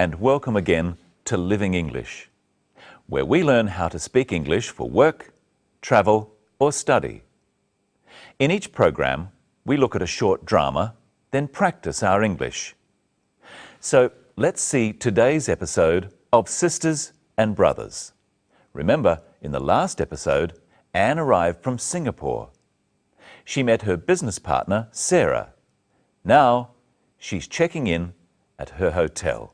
and welcome again to Living English, where we learn how to speak English for work, travel or study. In each program, we look at a short drama, then practice our English. So let's see today's episode of Sisters and Brothers. Remember, in the last episode, Anne arrived from Singapore. She met her business partner, Sarah. Now, she's checking in at her hotel.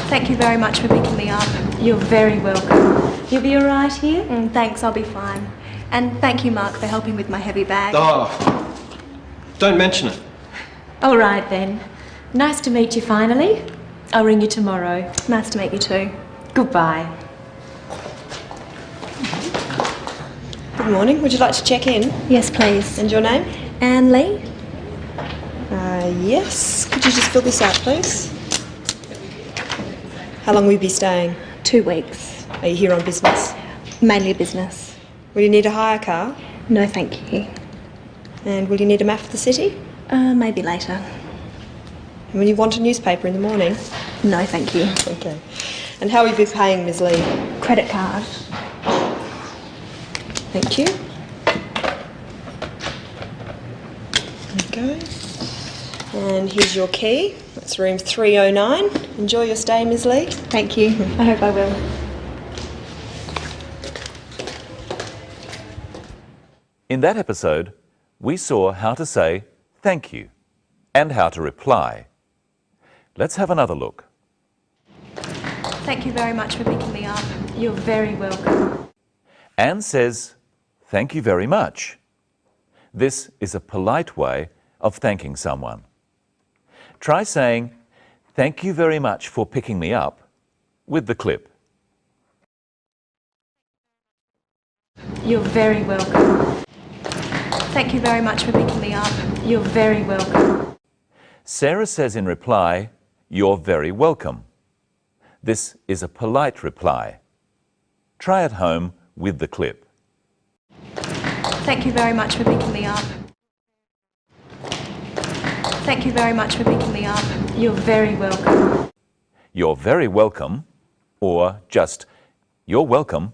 Thank you very much for picking me up. You're very welcome. You'll be all right here? Thanks, I'll be fine. And thank you, Mark, for helping with my heavy bag. Oh, don't mention it. All right then. Nice to meet you finally. I'll ring you tomorrow. Nice to meet you too. Goodbye. Good morning. Would you like to check in? Yes, please. And your name? Anne Lee? Yes. Could you just fill this out, please? How long will you be staying? 2 weeks. Are you here on business? Mainly business. Will you need a hire car? No, thank you. And will you need a map of the city? Maybe later. And will you want a newspaper in the morning? No, thank you. Okay. And how will you be paying, Ms. Lee? Credit card. Thank you. Okay. And here's your key. That's room 309. Enjoy your stay, Ms. Lee. Thank you. I hope I will. In that episode, we saw how to say thank you and how to reply. Let's have another look. Thank you very much for picking me up. You're very welcome. Anne says, thank you very much. This is a polite way of thanking someone. Try saying, thank you very much for picking me up with the clip. You're very welcome. Thank you very much for picking me up. You're very welcome. Sarah says in reply, you're very welcome. This is a polite reply. Try at home with the clip. Thank you very much for picking me up. Thank you very much for picking me up. You're very welcome. You're very welcome, or just you're welcome,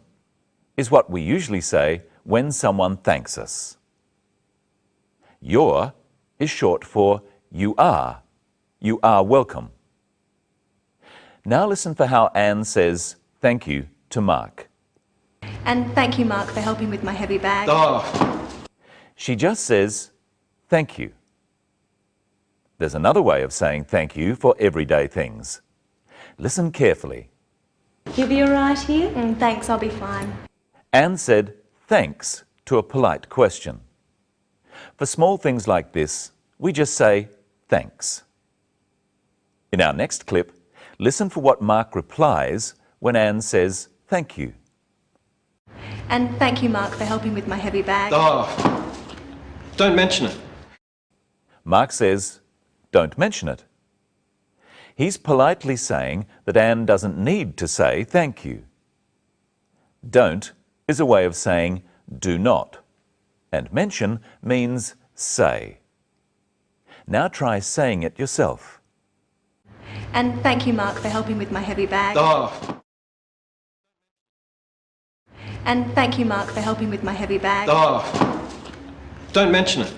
is what we usually say when someone thanks us. You're is short for you are. You are welcome. Now listen for how Anne says thank you to Mark. And thank you, Mark, for helping with my heavy bag. Oh, She just says thank you. There's another way of saying thank you for everyday things. Listen carefully. You'll be all right here? Thanks, I'll be fine. Anne said thanks to a polite question. For small things like this, we just say thanks. In our next clip, listen for what Mark replies when Anne says thank you. And thank you, Mark, for helping with my heavy bag. oh, don't mention it. Mark says, don't mention it. He's politely saying that Anne doesn't need to say thank you. Don't is a way of saying do not, and mention means say. Now try saying it yourself. And thank you, Mark, for helping with my heavy bag. Oh, And thank you, Mark, for helping with my heavy bag. oh, don't mention it.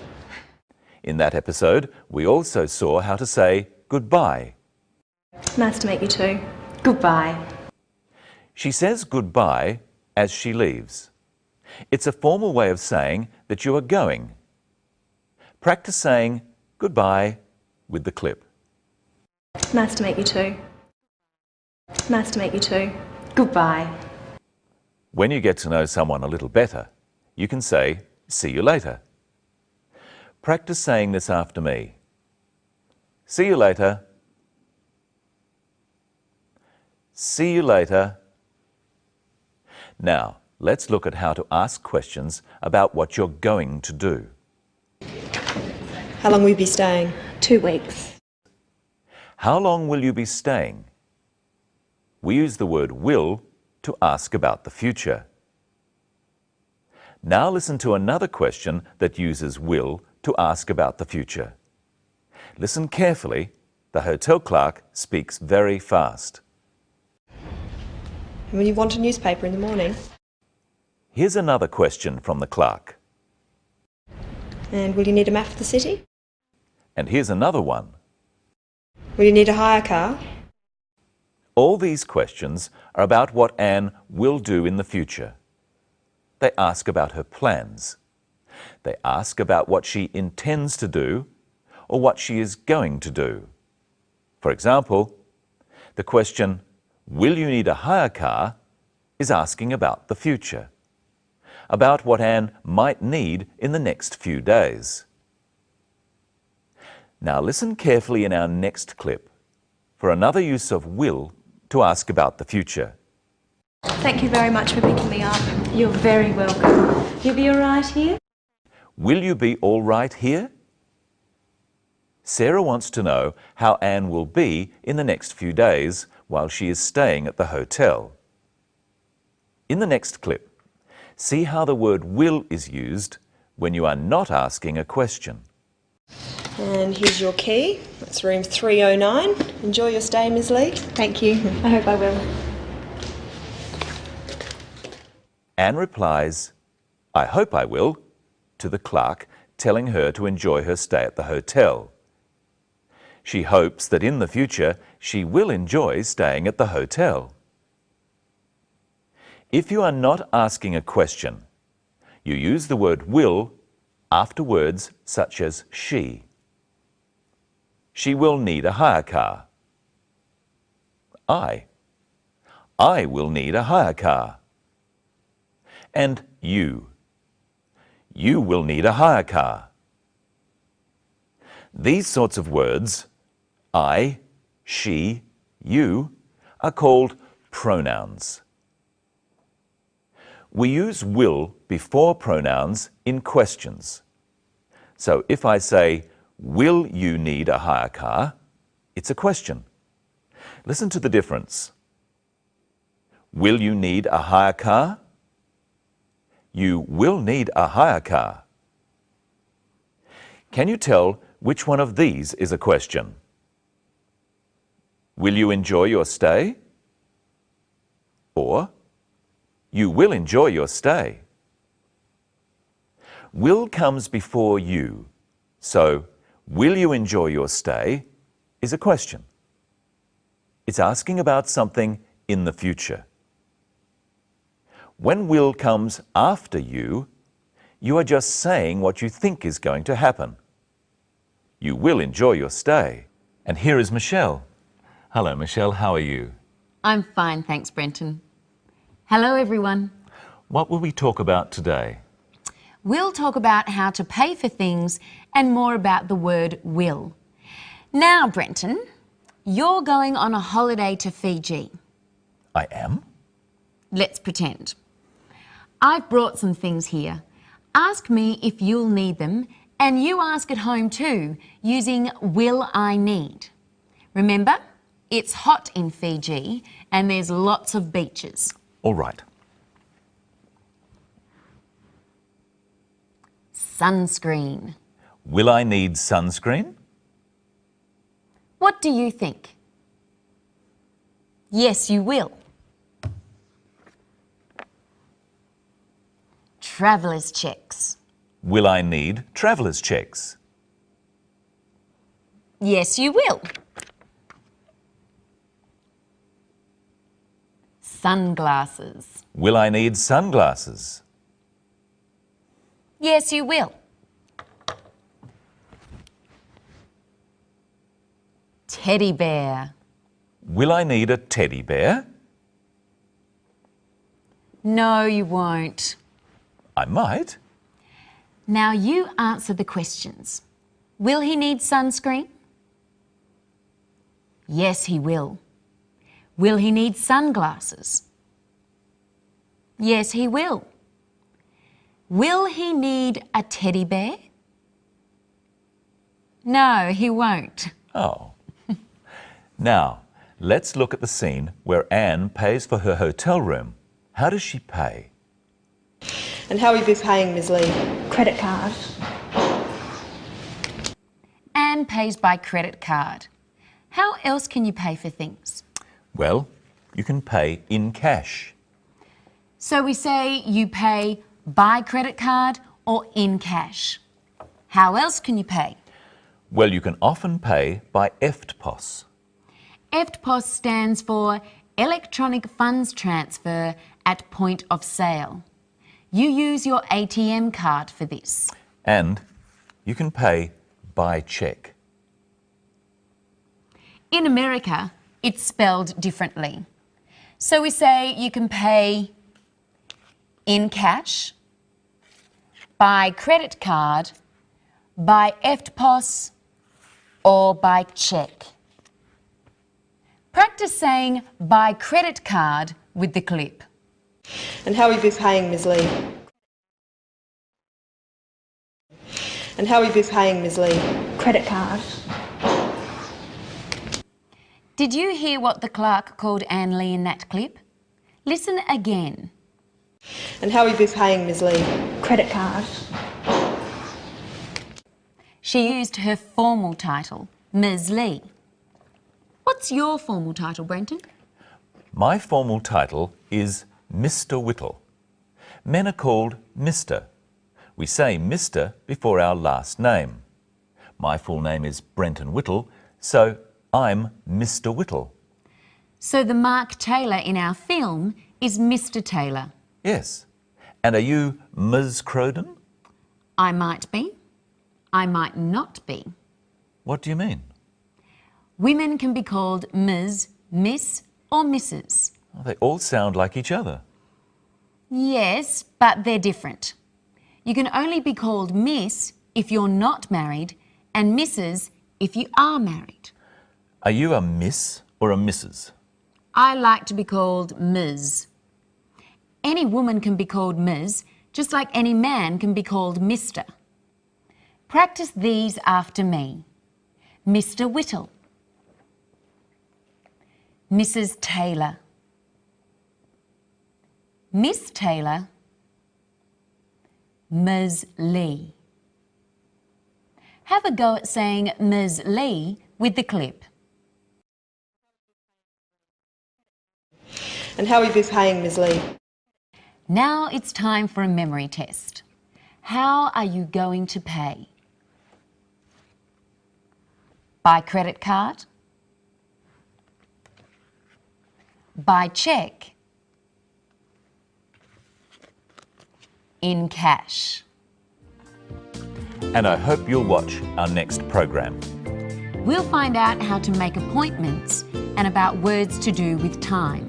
In that episode, we also saw how to say goodbye. Nice to meet you too. Goodbye. She says goodbye as she leaves. It's a formal way of saying that you are going. Practice saying goodbye with the clip. Nice to meet you too. Nice to meet you too. Goodbye. When you get to know someone a little better, you can say, "See you later." Practice saying this after me. See you later. See you later. Now, let's look at how to ask questions about what you're going to do. How long will you be staying? 2 weeks. How long will you be staying? We use the word will to ask about the future. Now listen to another question that uses will to ask about the future. Listen carefully. The hotel clerk speaks very fast. Will you want a newspaper in the morning? Here's another question from the clerk. And will you need a map of the city? And here's another one. Will you need a hire car? All these questions are about what Anne will do in the future. They ask about her plans. They ask about what she intends to do or what she is going to do. For example, the question, "Will you need a hire car?" is asking about the future, about what Anne might need in the next few days. Now listen carefully in our next clip for another use of will to ask about the future. Thank you very much for picking me up. You're very welcome. You'll be all right here? Will you be all right here? Sarah wants to know how Anne will be in the next few days while she is staying at the hotel. In the next clip, see how the word will is used when you are not asking a question. And here's your key. That's room 309. Enjoy your stay, Ms. Lee. Thank you. I hope I will. Anne replies, "I hope I will," to the clerk, telling her to enjoy her stay at the hotel. She hopes that in the future she will enjoy staying at the hotel. If you are not asking a question, you use the word will after words such as she. She will need a hire car. I will need a hire car. And you will need a hire car. These sorts of words, I, she, you, are called pronouns. We use will before pronouns in questions. So if I say, "Will you need a hire car?" it's a question. Listen to the difference. Will you need a hire car? You will need a hire car. Can you tell which one of these is a question? Will you enjoy your stay? Or, you will enjoy your stay. Will comes before you, so will you enjoy your stay is a question. It's asking about something in the future. When will comes after you, you are just saying what you think is going to happen. You will enjoy your stay. And here is Michelle. Hello, Michelle. How are you? I'm fine, thanks, Brenton. Hello, everyone. What will we talk about today? We'll talk about how to pay for things and more about the word will. Now, Brenton, you're going on a holiday to Fiji. I am? Let's pretend. I've brought some things here. Ask me if you'll need them, and you ask at home too, using will I need. Remember, it's hot in Fiji and there's lots of beaches. All right. Sunscreen. Will I need sunscreen? What do you think? Yes, you will. Traveller's checks. Will I need traveller's checks? Yes, you will. Sunglasses. Will I need sunglasses? Yes, you will. Teddy bear. Will I need a teddy bear? No, you won't. I might. Now you answer the questions. Will he need sunscreen? Yes, he will. Will he need sunglasses? Yes, he will. Will he need a teddy bear? No, he won't. Oh. Now, let's look at the scene where Anne pays for her hotel room. How does she pay? And how will you be paying, Ms Lee? Credit card. Anne pays by credit card. How else can you pay for things? Well, you can pay in cash. So we say you pay by credit card or in cash. How else can you pay? Well, you can often pay by EFTPOS. EFTPOS stands for Electronic Funds Transfer at Point of Sale. You use your ATM card for this. And you can pay by cheque. In America, it's spelled differently. So we say you can pay in cash, by credit card, by EFTPOS, or by cheque. Practice saying by credit card with the clip. And how will you be paying, Ms Lee? And how will you be paying, Ms Lee? Credit card. Did you hear what the clerk called Anne Lee in that clip? Listen again. And how will you be paying, Ms Lee? Credit card. She used her formal title, Ms Lee. What's your formal title, Brenton? My formal title is Mr. Whittle. Men are called Mr. We say Mr. before our last name. My full name is Brenton Whittle, so I'm Mr. Whittle. So the Mark Taylor in our film is Mr. Taylor. Yes. And are you Ms. Crowden? I might be. I might not be. What do you mean? Women can be called Ms., Miss or Mrs. Oh, they all sound like each other. Yes, but they're different. You can only be called Miss if you're not married and Mrs. if you are married. Are you a Miss or a Mrs.? I like to be called Ms. Any woman can be called Ms, just like any man can be called Mr. Practice these after me. Mr. Whittle. Mrs. Taylor. Miss Taylor. Ms. Lee. Have a go at saying Ms. Lee with the clip. And how will you be paying, Ms Lee? Now it's time for a memory test. How are you going to pay? By credit card? By cheque? In cash? And I hope you'll watch our next program. We'll find out how to make appointments and about words to do with time.